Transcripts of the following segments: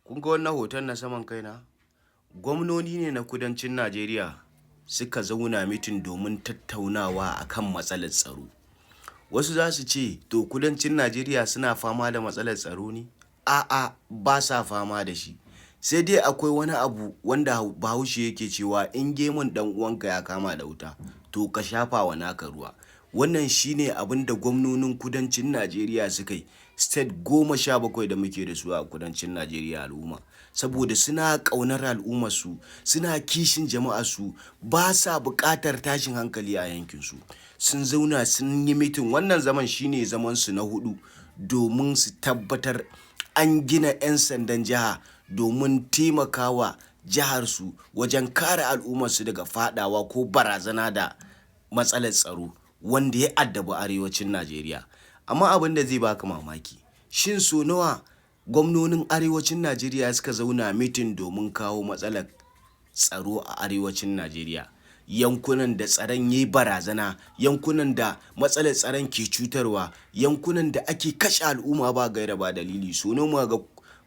Kun ga wannan hoton na saman kaina? Gwamnoni ne na kudancin Najeriya suka zauna mitin domin tattaunawa akan matsalar tsaro. Wasu za su ce, to kudancin Najeriya suna fama da matsalar tsaro ne? A'a, ba sa fama da shi. Sai dai akwai wani abu wanda Bahaushe yake cewa in gemun dan uwanka ya kama da wuta, to ka shafa wa naka ruwa. Wannan shine abin da gwamnonin kudancin Najeriya suka yi. State 17 da muke da su a kudancin Najeriya al'umma. Saboda suna ƙaunar al'ummarsu, suna kishin jama'arsu, ba sa buƙatar tashin hankali a yankinsu. Sun zauna sun yi mitin, wannan zaman shine zamansu na 4 domin su tabbatar an gina 'yan sandan jiha domin taimakawa jiharsu wajen kare al'ummarsu daga fadawa ko barazana da matsalar tsaro wanda ya addabi arewacin Najeriya. Amma abin da zai baka mamaki, shin so nawa gwamnonin arewacin Najeriya suka zauna mitin domin kawo matsalar tsaro a arewacin Najeriya? Yankunan da tsaron yayi barazana, yankunan da matsalar tsaron ke cutarwa, yankunan da ake kashe al'umma ba gaira ba dalili. So nawa ga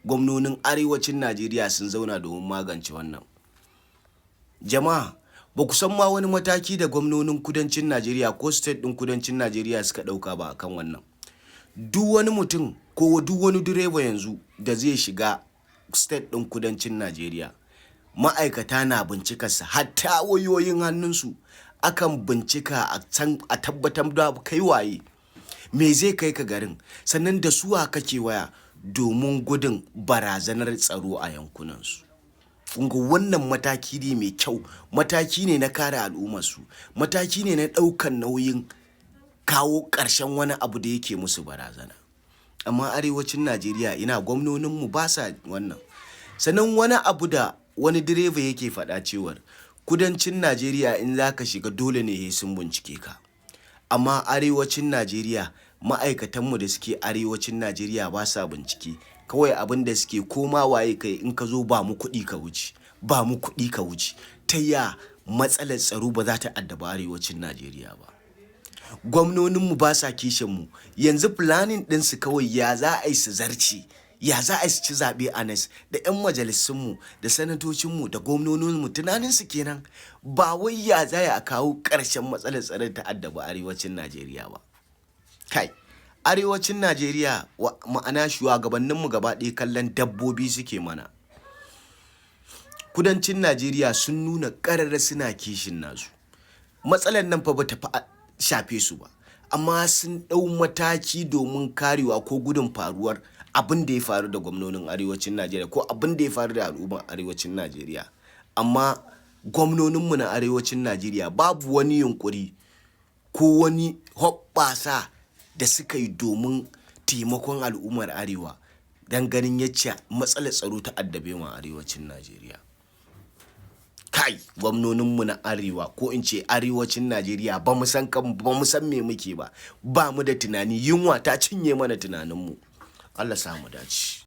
gwamnonin arewacin Najeriya sun zauna domin magance wannan? Jama'a, ba ku san ma wani mataki da gwamnonin kudancin Najeriya ko state ɗin kudancin Najeriya suka ɗauka ba akan wannan. Duk wani mutum ko duk wani direba yanzu da zai shiga state ɗin kudancin Najeriya, ma'aikata na bincikarsa, hatta wayoyin hannunsu akan bincika a tabbatar da kai waye, me zai kai ka garin, sannan da suwa kake waya domin gudun barazanar tsaro a yankunansu. Kunga wannan mataki ne mai kyau, mataki ne na kare al'ummarsu, mataki ne na ɗaukan nauyin kawo ƙarshen wani abu da yake musu barazana. Amma arewacin Najeriya ina gwamnoninmu ba sa wannan. Sannan wani abu da wani direba yake faɗa cewar kudancin Najeriya in za ka shiga dole ne sun bincike ka. Amma arewacin Najeriya, ma'aikatanmu da suke arewacin Najeriya ba sa bincike. Kawai abin da suke koma waye kai in ka zo ba mu kuɗi ka wuce, ba mu kuɗi ka wuce. Ta ya matsalar tsaro ba za ta addaba arewacin Najeriya ba? Gwamnoninmu ba sa kishinmu. Yanzu planning ɗinsu kawai ya za a yi su zarce, ya za a yi su ci zaɓe a nas da 'yan majalisunmu da sanatocinmu da gwamnoninmu tunaninsu kenan. Ba wai ya za a kawo ƙarshen matsalar tsaron ta addaba arewacin Najeriya ba. Kai, arewacin Najeriya ma'ana shugabanninmu gaba ɗaya kallon dabbobi suke mana. Kudancin Najeriya sun nuna ƙarara suna kishin nasu. Matsalar nan fa ba ta shafe su ba, amma sun ɗau mataki domin karewa ko gudun faruwar abin da ya faru da gwamnonin arewacin Najeriya ko abin da ya faru da al'ummar arewacin Najeriya. Amma gwamnoninmu na arewacin Najeriya babu wani yunkuri ko wani hoɓɓasa da suka yi domin taimakon al'ummar arewa don ganin yacce matsalar tsaro ta addabe mu a arewacin Najeriya. Kai, gwamnoninmu na arewa ko in ce arewacin Najeriya ba mu san me muke ba, ba mu da tunani, yunwa ta cinye mana tunaninmu. Allah sa mu dace.